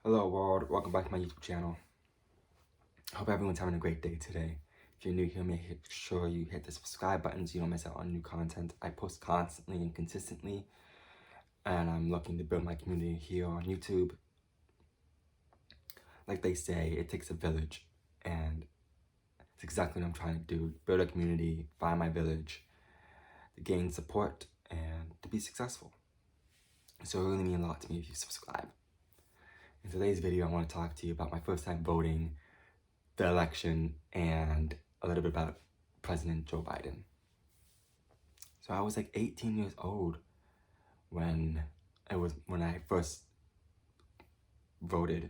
Hello world, welcome back to my YouTube channel. Hope everyone's having a great day today. If you're new here, make sure you hit the subscribe button so you don't miss out on new content. I post constantly and consistently, and I'm looking to build my community here on YouTube. Like they say, it takes a village, and it's exactly what I'm trying to do. Build a community, find my village, to gain support, and to be successful. So it really means a lot to me if you subscribe. In today's video, I want to talk to you about my first time voting, the election, and a little bit about President Joe Biden. So I was like 18 years old when I first voted.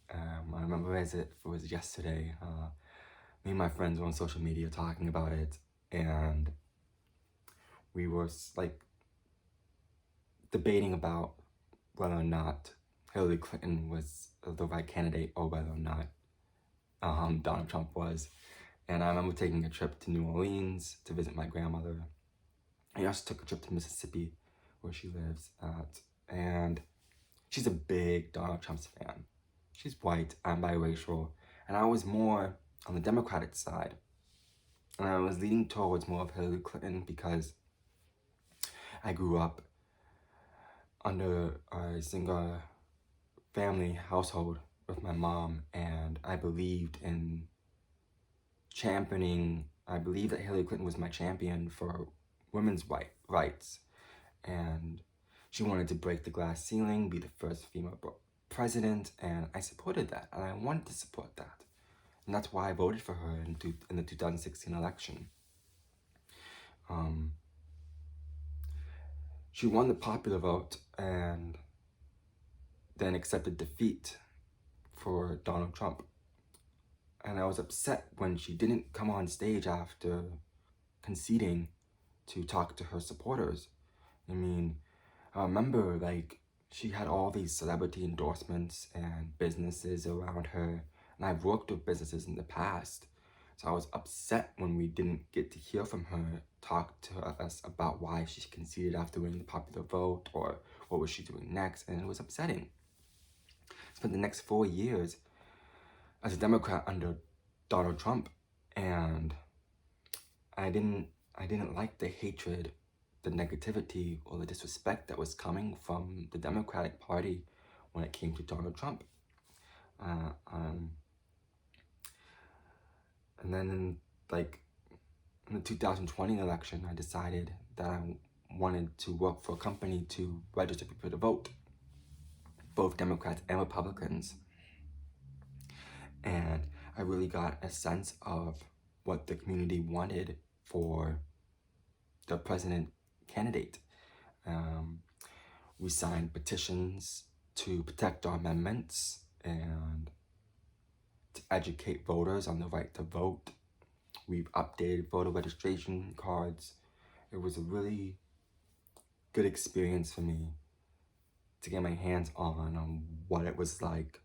I remember as if it was yesterday. Me and my friends were on social media talking about it, and we were like debating about whether or not Hillary Clinton was the right candidate or whether or not Donald Trump was. And I remember taking a trip to New Orleans to visit my grandmother. I also took a trip to Mississippi, where she lives at, and she's a big Donald Trump fan. She's white, I'm biracial, and I was more on the Democratic side. And I was leaning towards more of Hillary Clinton because I grew up under a single family household with my mom, and I believed in I believe that Hillary Clinton was my champion for women's rights, and she wanted to break the glass ceiling, be the first female president, and I supported that, and I wanted to support that. And that's why I voted for her in the 2016 election. She won the popular vote and then accepted defeat for Donald Trump. And I was upset when she didn't come on stage after conceding to talk to her supporters. I mean, I remember like she had all these celebrity endorsements and businesses around her, and I've worked with businesses in the past. So I was upset when we didn't get to hear from her, talk to us about why she conceded after winning the popular vote or what was she doing next, and it was upsetting. Spent the next 4 years as a Democrat under Donald Trump, and I didn't like the hatred, the negativity, or the disrespect that was coming from the Democratic Party when it came to Donald Trump. And then in the 2020 election, I decided that I wanted to work for a company to register people to vote, both Democrats and Republicans. And I really got a sense of what the community wanted for the president candidate. We signed petitions to protect our amendments and to educate voters on the right to vote. We've updated voter registration cards. It was a really good experience for me to get my hands on what it was like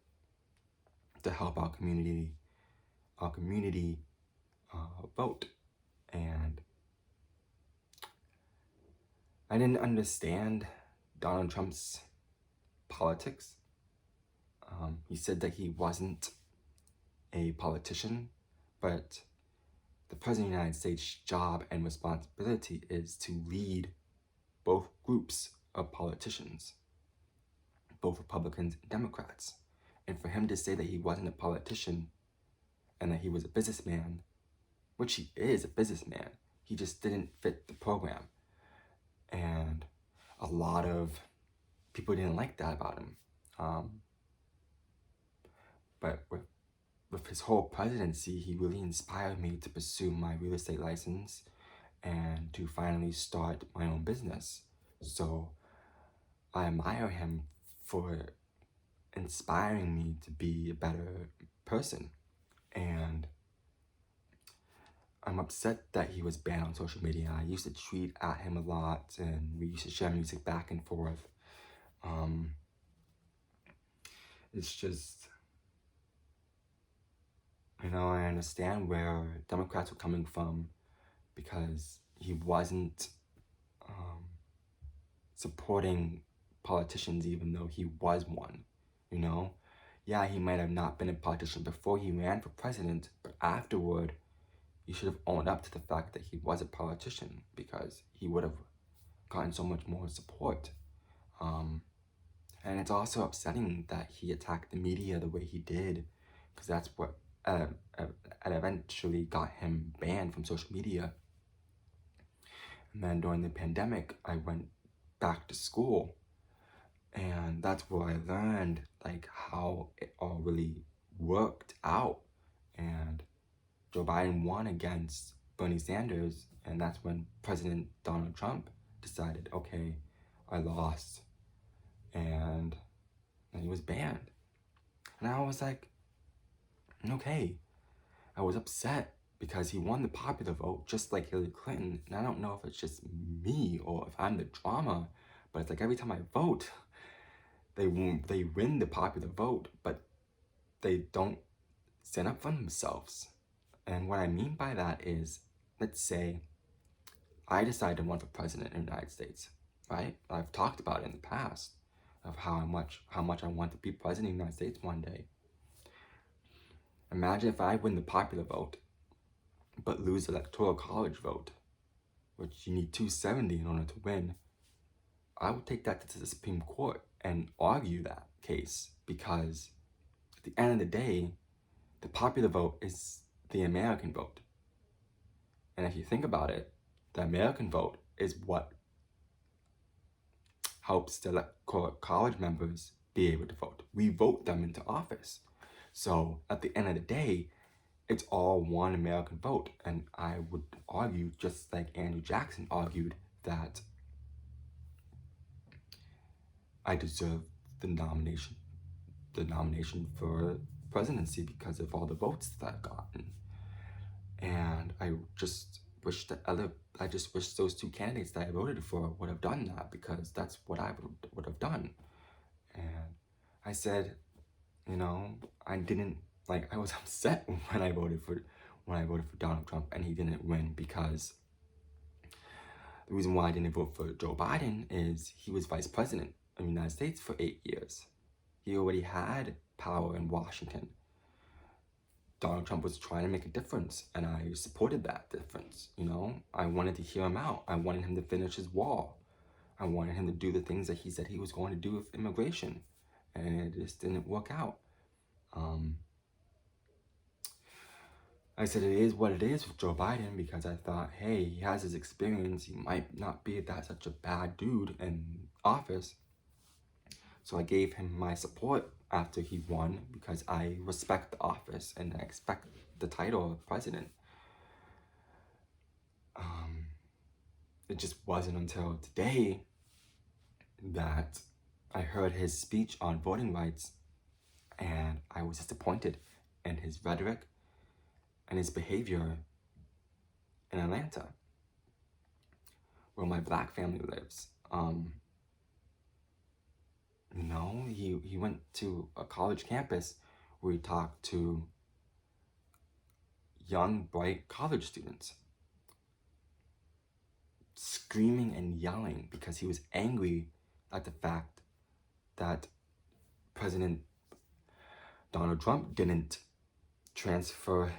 to help our community vote. And I didn't understand Donald Trump's politics. He said that he wasn't a politician, but the President of the United States' job and responsibility is to lead both groups of politicians, both Republicans and Democrats. And for him to say that he wasn't a politician and that he was a businessman, which he is a businessman, he just didn't fit the program. And a lot of people didn't like that about him. But with his whole presidency, he really inspired me to pursue my real estate license and to finally start my own business. So I admire him for inspiring me to be a better person. And I'm upset that he was banned on social media. I used to tweet at him a lot, and we used to share music back and forth. It's just, I understand where Democrats were coming from because he wasn't supporting politicians even though he was one, yeah, he might have not been a politician before he ran for president, but afterward, he should have owned up to the fact that he was a politician, because he would have gotten so much more support. Um, and it's also upsetting that he attacked the media the way he did, because that's what eventually got him banned from social media. And then during the pandemic, I went back to school, and that's where I learned like how it all really worked out. And Joe Biden won against Bernie Sanders, and that's when President Donald Trump decided, okay, I lost, and he was banned. And I was like, okay. I was upset because he won the popular vote just like Hillary Clinton, and I don't know if it's just me or if I'm the drama, but it's like every time I vote, they win the popular vote, but they don't stand up for themselves. And what I mean by that is, let's say I decide to run for president in the United States, right? I've talked about it in the past of how much I want to be president of the United States one day. Imagine if I win the popular vote, but lose the electoral college vote, which you need 270 in order to win. I would take that to the Supreme Court and argue that case, because at the end of the day, the popular vote is the American vote. And if you think about it, the American vote is what helps the electoral college members be able to vote. We vote them into office. So at the end of the day, it's all one American vote. And I would argue, just like Andrew Jackson argued, that I deserve the nomination for presidency because of all the votes that I've gotten. And I just wish those two candidates that I voted for would have done that, because that's what I would have done. And I said, I didn't, I was upset when I voted for Donald Trump and he didn't win, because the reason why I didn't vote for Joe Biden is he was vice president of the United States for 8 years. He already had power in Washington. Donald Trump was trying to make a difference, and I supported that difference. I wanted to hear him out. I wanted him to finish his wall. I wanted him to do the things that he said he was going to do with immigration, and it just didn't work out. I said it is what it is with Joe Biden, because I thought, hey, he has his experience. He might not be that such a bad dude in office. So I gave him my support after he won, because I respect the office and I expect the title of president. It just wasn't until today that I heard his speech on voting rights, and I was disappointed in his rhetoric and his behavior in Atlanta, where my Black family lives. He went to a college campus where he talked to young, bright college students, screaming and yelling because he was angry at the fact that President Donald Trump didn't transfer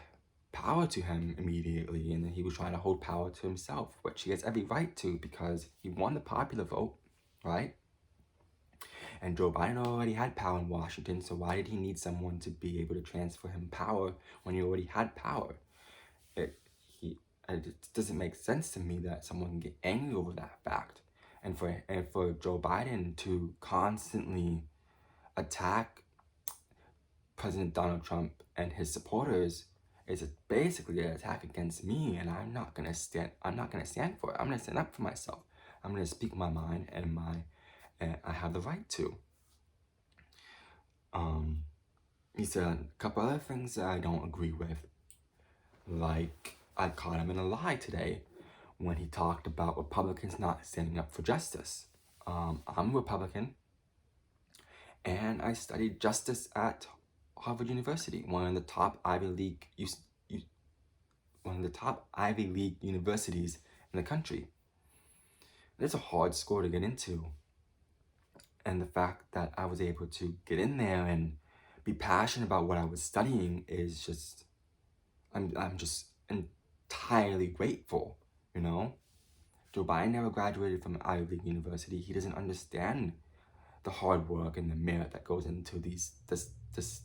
power to him immediately, and then he was trying to hold power to himself, which he has every right to, because he won the popular vote, right? And Joe Biden already had power in Washington, so why did he need someone to be able to transfer him power when he already had power? It doesn't make sense to me that someone can get angry over that fact. And for Joe Biden to constantly attack President Donald Trump and his supporters is basically an attack against me, and I'm not gonna stand for it. I'm gonna stand up for myself. I'm gonna speak my mind, and I have the right to. He said a couple other things that I don't agree with. Like, I caught him in a lie today when he talked about Republicans not standing up for justice. I'm a Republican, and I studied justice at Harvard University, one of the top Ivy League universities in the country. It's a hard school to get into, and the fact that I was able to get in there and be passionate about what I was studying is just, I'm just entirely grateful, you know? Joe Biden never graduated from an Ivy League university. He doesn't understand the hard work and the merit that goes into this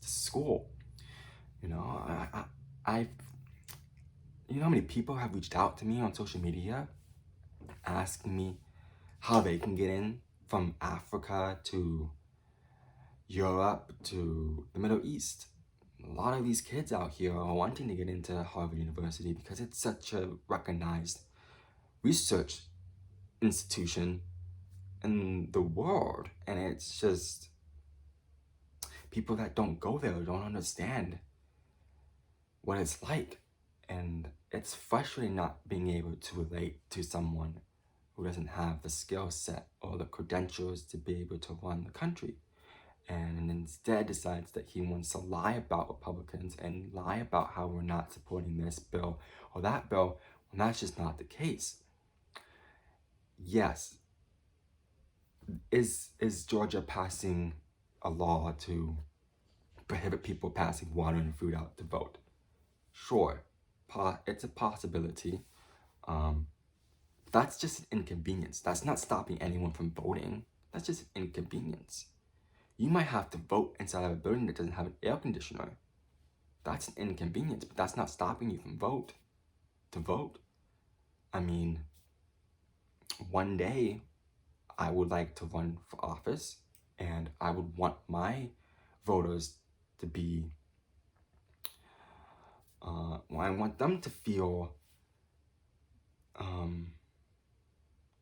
school. You know, I've, you know how many people have reached out to me on social media asking me how they can get in from Africa to Europe to the Middle East. A lot of these kids out here are wanting to get into Harvard University because it's such a recognized research institution in the world, and it's just people that don't go there don't understand what it's like, and it's frustrating not being able to relate to someone who doesn't have the skill set or the credentials to be able to run the country, and instead decides that he wants to lie about Republicans and lie about how we're not supporting this bill or that bill, when that's just not the case. Yes, is Georgia passing a law to prohibit people passing water and food out to vote? Sure, it's a possibility. That's just an inconvenience. That's not stopping anyone from voting. That's just an inconvenience. You might have to vote inside of a building that doesn't have an air conditioner. That's an inconvenience, but that's not stopping you from vote. I mean, one day I would like to run for office, and I would want my voters to be, I want them to feel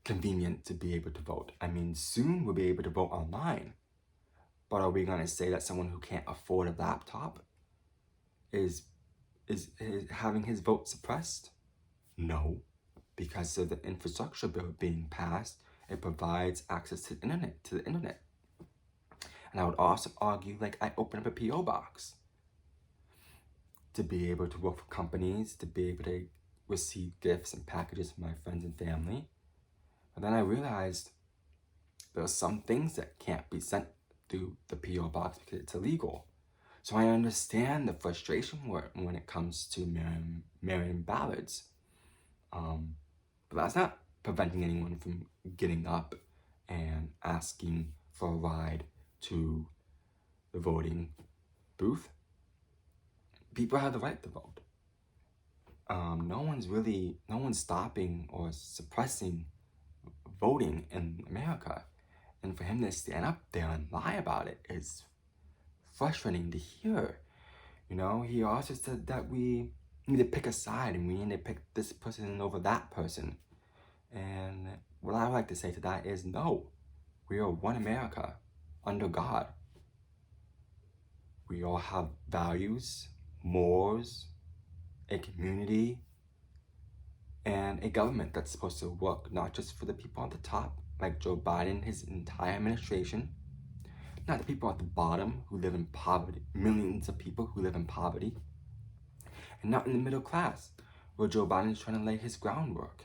convenient to be able to vote. I mean, soon we'll be able to vote online, but are we going to say that someone who can't afford a laptop is having his vote suppressed? No, because of the infrastructure bill being passed, it provides access to the internet. And I would also argue, like, I open up a P.O. box to be able to work for companies, to be able to receive gifts and packages from my friends and family. But then I realized there are some things that can't be sent through the P.O. box because it's illegal. So I understand the frustration when it comes to mailing ballots. But that's not preventing anyone from getting up and asking for a ride to the voting booth. People have the right to vote. No one's stopping or suppressing voting in America. And for him to stand up there and lie about it is frustrating to hear. You know, he also said that we need to pick a side and we need to pick this person over that person. And what I would like to say to that is no. We are one America under God. We all have values, morals, a community, and a government that's supposed to work not just for the people at the top, like Joe Biden, his entire administration, not the people at the bottom who live in poverty, millions of people who live in poverty, and not in the middle class, where Joe Biden is trying to lay his groundwork.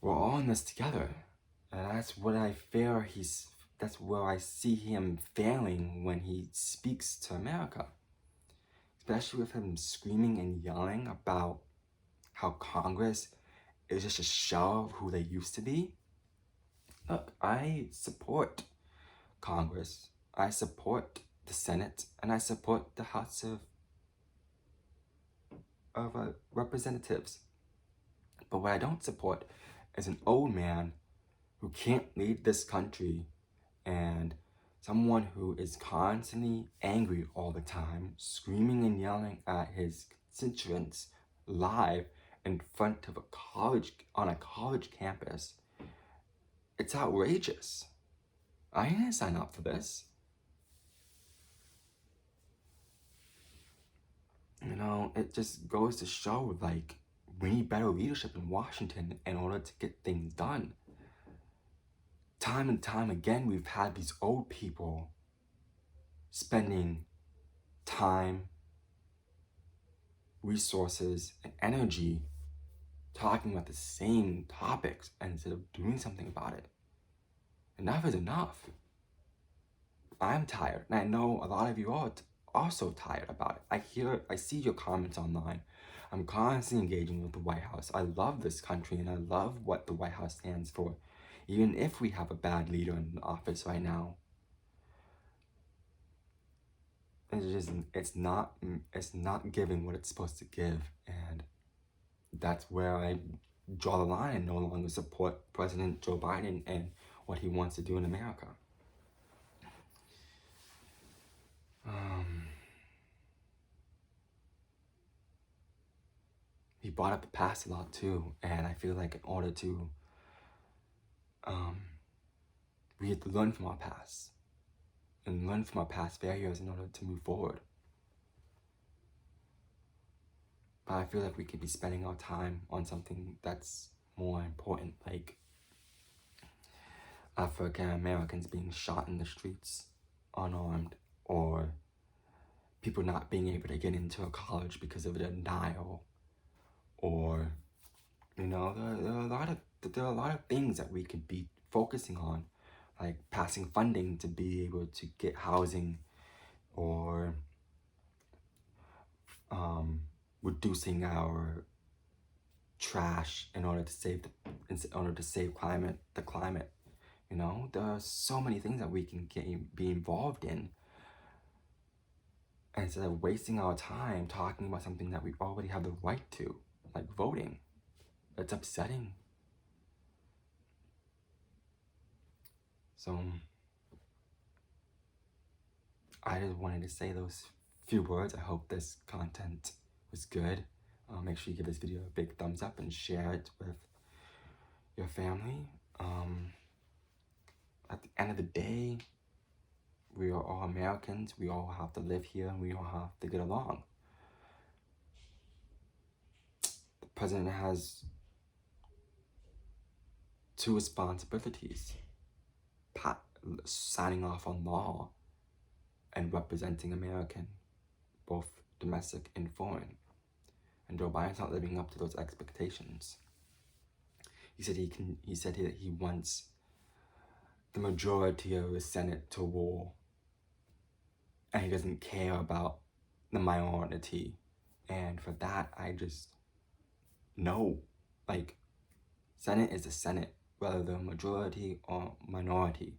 We're all in this together, and that's what I fear that's where I see him failing when he speaks to America. Especially with him screaming and yelling about how Congress is just a shell of who they used to be. Look, I support Congress. I support the Senate, and I support the House of Representatives. But what I don't support is an old man who can't lead this country and someone who is constantly angry all the time, screaming and yelling at his constituents live in front of on a college campus. It's outrageous. I didn't sign up for this. You know, it just goes to show, like, we need better leadership in Washington in order to get things done. Time and time again, we've had these old people spending time, resources, and energy talking about the same topics instead of doing something about it. Enough is enough. I'm tired, and I know a lot of you are also tired about it. I see your comments online. I'm constantly engaging with the White House. I love this country, and I love what the White House stands for. Even if we have a bad leader in office right now, it's not giving what it's supposed to give, and that's where I draw the line and no longer support President Joe Biden and what he wants to do in America. He brought up the past a lot too, and I feel like in order to, we have to learn from our past and learn from our past failures in order to move forward. But I feel like we could be spending our time on something that's more important, like African Americans being shot in the streets unarmed, or people not being able to get into a college because of the denial, or there are a lot of things that we could be focusing on, like passing funding to be able to get housing, or reducing our trash in order to save the climate. There are so many things that we can be involved in, and instead of wasting our time talking about something that we already have the right to, like voting. It's upsetting. So I just wanted to say those few words. I hope this content was good. Make sure you give this video a big thumbs up and share it with your family. At the end of the day, we are all Americans. We all have to live here, and we all have to get along. The president has two responsibilities: signing off on law and representing American, both domestic and foreign. And Joe Biden's not living up to those expectations. He said that he wants the majority of the Senate to rule, and he doesn't care about the minority. And for that, I just know, like, Senate is the Senate, whether they're majority or minority.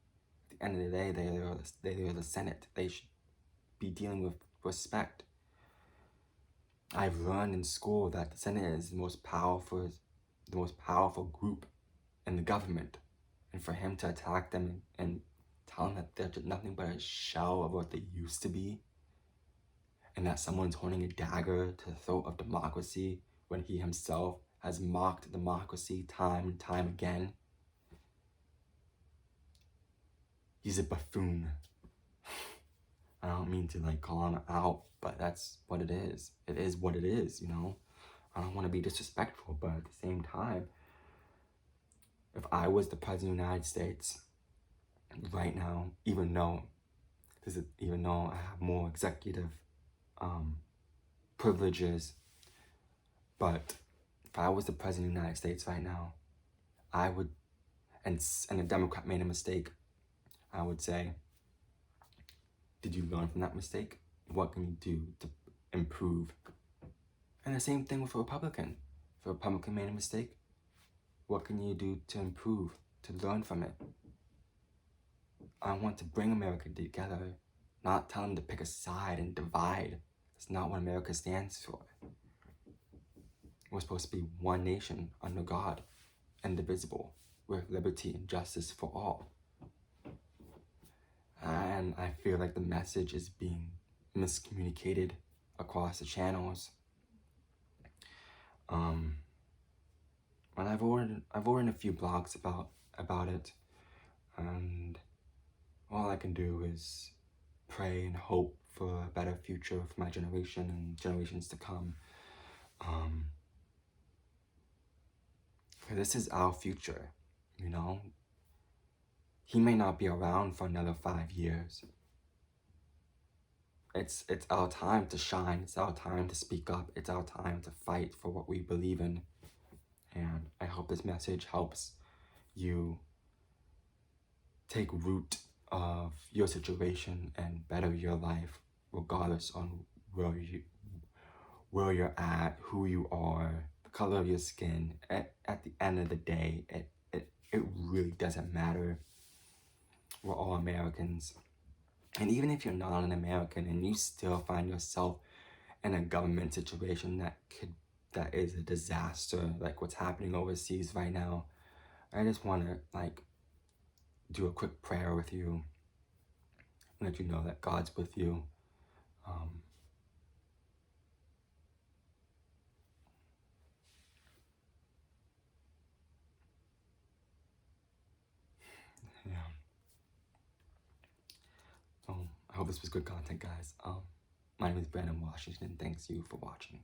At the end of the day, they are the Senate. They should be dealing with respect. I've learned in school that the Senate is the most powerful group in the government, and for him to attack them and tell them that they're just nothing but a shell of what they used to be, and that someone's holding a dagger to the throat of democracy when he himself has mocked democracy time and time again. He's a buffoon. I don't mean to call him out, but that's what it is. It is what it is, I don't want to be disrespectful, but at the same time, if I was the president of the United States right now, even though I have more executive privileges, but if I was the president of the United States right now, I would, and a Democrat made a mistake, I would say, did you learn from that mistake? What can you do to improve? And the same thing with a Republican. If a Republican made a mistake, what can you do to improve, to learn from it? I want to bring America together, not tell them to pick a side and divide. That's not what America stands for. We're supposed to be one nation under God, indivisible, with liberty and justice for all. And I feel like the message is being miscommunicated across the channels. And I've written a few blogs about it, and all I can do is pray and hope for a better future for my generation and generations to come. Because this is our future, He may not be around for another 5 years. It's our time to shine. It's our time to speak up. It's our time to fight for what we believe in. And I hope this message helps you take root of your situation and better your life, regardless on where you're at, who you are, the color of your skin. At the end of the day, it really doesn't matter. We're all Americans. And even if you're not an American and you still find yourself in a government situation that is a disaster, like what's happening overseas right now, I just want to do a quick prayer with you, let you know that God's with you. Um, yeah. So I hope this was good content, guys. My name is Brandon Washington. Thanks you for watching.